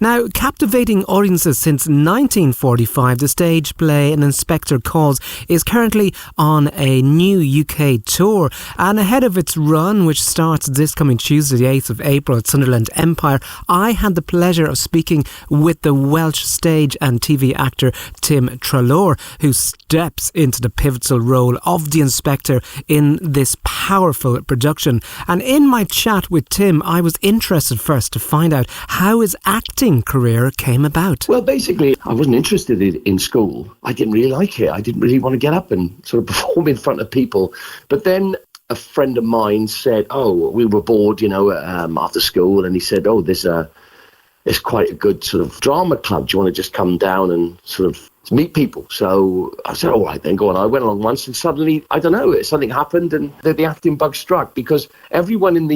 Now, captivating audiences since 1945, the stage play An Inspector Calls is currently on a new UK tour. And ahead of its run, which starts this coming Tuesday, the 8th of April at Sunderland Empire, I had the pleasure of speaking with the Welsh stage and TV actor Tim Treloar, who steps into the pivotal role of the Inspector in this powerful production. And in my chat with Tim, I was interested first to find out how his acting career came about. Well, basically, I wasn't interested in school. I didn't really like it. I didn't really want to get up and sort of perform in front of people. But then a friend of mine said, we were bored, after school. And he said, there's quite a good sort of drama club. Do you want to just come down and sort of meet people? So I said, all right, then go on. I went along once and suddenly, I don't know, something happened and the acting bug struck, because everyone in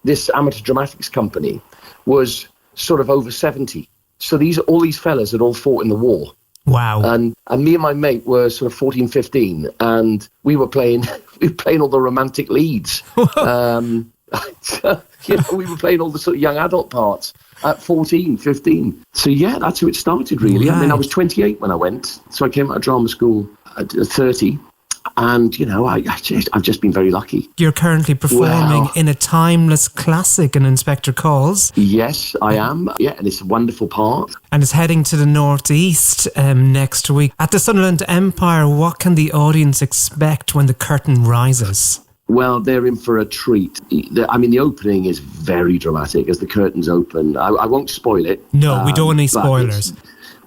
this amateur dramatics company was sort of over 70. So all these fellas had all fought in the war. Wow. And me and my mate were sort of 14, 15, and we were playing all the romantic leads. We were playing all the sort of young adult parts at 14, 15. So yeah, that's how it started, really. Right. I mean, I was 28 when I went. So I came out of drama school at 30. And, I've just been very lucky. You're currently performing in a timeless classic, An Inspector Calls. Yes, I am. Yeah, and it's a wonderful part. And it's heading to the northeast next week. At the Sunderland Empire, what can the audience expect when the curtain rises? Well, they're in for a treat. The opening is very dramatic as the curtains open. I won't spoil it. No, we don't want any spoilers.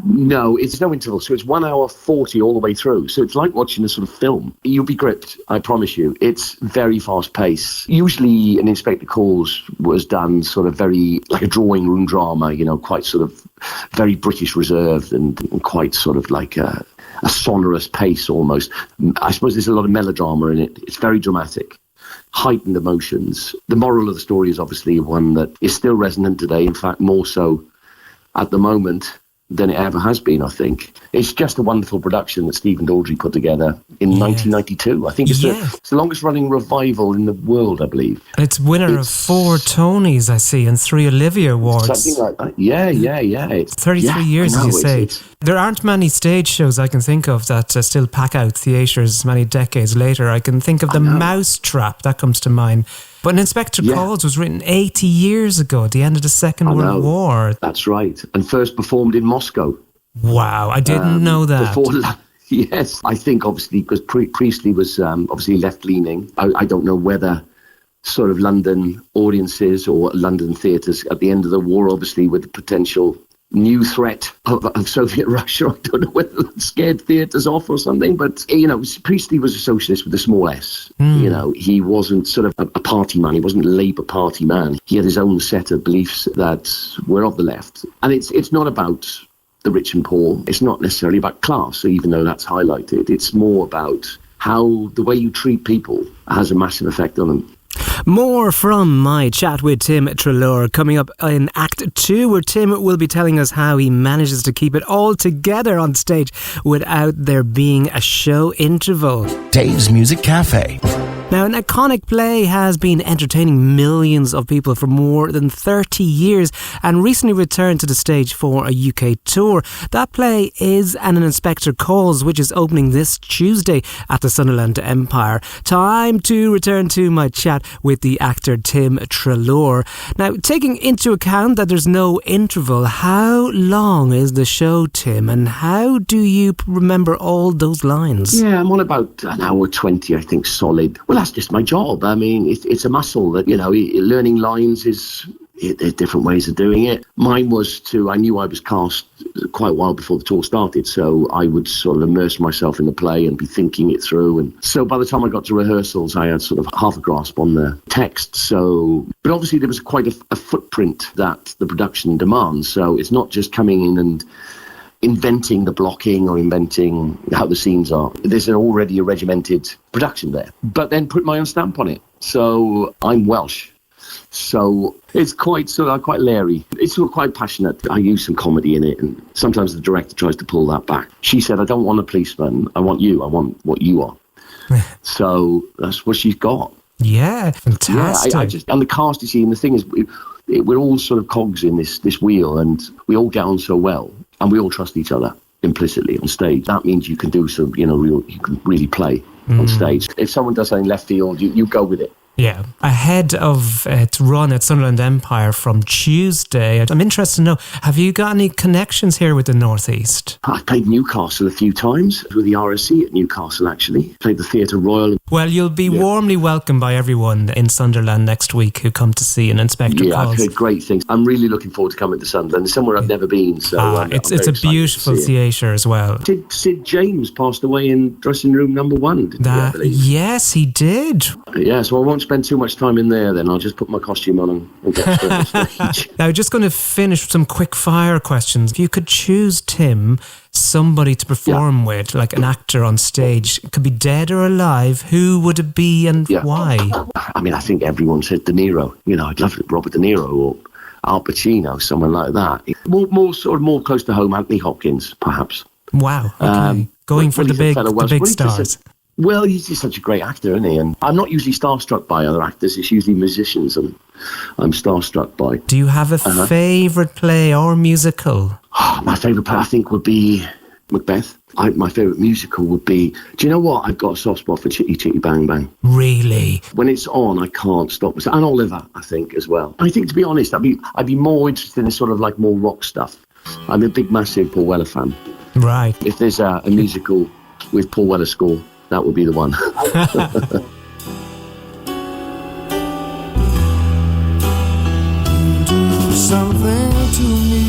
No, it's no interval. So it's 1 hour 40 all the way through. So it's like watching a sort of film. You'll be gripped, I promise you. It's very fast paced. Usually An Inspector Calls was done sort of very like a drawing room drama, quite sort of very British reserved and quite sort of like a sonorous pace almost. I suppose there's a lot of melodrama in it. It's very dramatic. Heightened emotions. The moral of the story is obviously one that is still resonant today. In fact, more so at the moment than it ever has been, I think. It's just a wonderful production that Stephen Daldry put together in 1992. I think it's the longest running revival in the world, I believe. And it's winner of 4 Tonys, I see, and 3 Olivia Awards. Something like that. Yeah. It's 33 years, as you say. There aren't many stage shows I can think of that still pack out theatres many decades later. I can think of The Mousetrap, that comes to mind. But An Inspector Calls was written 80 years ago at the end of the Second World War. That's right. And first performed in Moscow. Wow, I didn't know that. Yes, I think obviously because Priestley was obviously left-leaning. I don't know whether sort of London audiences or London theatres at the end of the war, obviously with the potential new threat of Soviet Russia. I don't know whether it scared theatres off or something, but, Priestley was a socialist with a small s. He wasn't sort of a party man. He wasn't a Labour Party man. He had his own set of beliefs that were of the left. And it's not about the rich and poor. It's not necessarily about class, even though that's highlighted. It's more about how the way you treat people has a massive effect on them. More from my chat with Tim Treloar coming up in Act 2, where Tim will be telling us how he manages to keep it all together on stage without there being a show interval. Dave's Music Cafe. Now, an iconic play has been entertaining millions of people for more than 30 years and recently returned to the stage for a UK tour. That play is An Inspector Calls, which is opening this Tuesday at the Sunderland Empire. Time to return to my chat with the actor Tim Treloar. Now, taking into account that there's no interval, how long is the show, Tim, and how do you remember all those lines? Yeah, I'm on about an hour 20, I think, solid. Well, that's just my job. I mean, it's a muscle that, learning lines there's different ways of doing it. Mine was I knew I was cast quite a while before the tour started, so I would sort of immerse myself in the play and be thinking it through. And so by the time I got to rehearsals, I had sort of half a grasp on the text. But obviously there was quite a footprint that the production demands. So it's not just coming in and inventing the blocking or inventing how the scenes are. There's already a regimented production there, but then put my own stamp on it. So I'm Welsh, so it's quite leery. It's sort of quite passionate. I use some comedy in it, and sometimes the director tries to pull that back. She said, I don't want a policeman, I want you, I want what you are. So that's what she's got. Yeah, fantastic. Yeah, and the cast, you see, and the thing is, we're all sort of cogs in this wheel, and we all get on so well, and we all trust each other implicitly on stage. That means you can do some, you can really play on stage. If someone does something left field, you go with it. Yeah. Ahead of its run at Sunderland Empire from Tuesday, I'm interested to know, have you got any connections here with the North East? I've played Newcastle a few times, with the RSC at Newcastle actually. Played the Theatre Royal. Well, you'll be warmly welcomed by everyone in Sunderland next week who come to see an Inspector Calls. I've heard great things. I'm really looking forward to coming to Sunderland. It's somewhere I've never been. So it's a beautiful theatre as well. Sid James passed away in dressing room number 1. Yes, he did. Yeah, so I won't spend too much time in there then. I'll just put my costume on and get straight on stage. Now, just going to finish with some quick fire questions. If you could choose, Tim, somebody to perform with, like an actor on stage, it could be dead or alive, who would it be and why? I mean, I think everyone said De Niro. I'd love Robert De Niro or Al Pacino, someone like that. More close to home, Anthony Hopkins, perhaps. Wow, okay. Going for the big stars. Well, he's just such a great actor, isn't he? And I'm not usually starstruck by other actors. It's usually musicians I'm starstruck by. Do you have a favourite play or musical? My favourite play, I think, would be Macbeth. My favourite musical would be... Do you know what? I've got a soft spot for Chitty Chitty Bang Bang. Really? When it's on, I can't stop myself. And Oliver, I think, as well. I think, to be honest, I'd be more interested in sort of like more rock stuff. I'm a big, massive Paul Weller fan. Right. If there's a musical with Paul Weller score, that would be the one. Do something to me.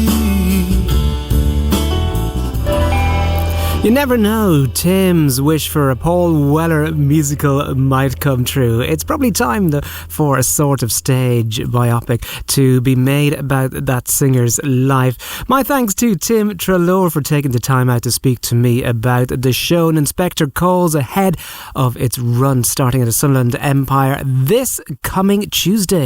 You never know, Tim's wish for a Paul Weller musical might come true. It's probably time for a sort of stage biopic to be made about that singer's life. My thanks to Tim Treloar for taking the time out to speak to me about the show. An Inspector Calls ahead of its run starting at the Sunderland Empire this coming Tuesday.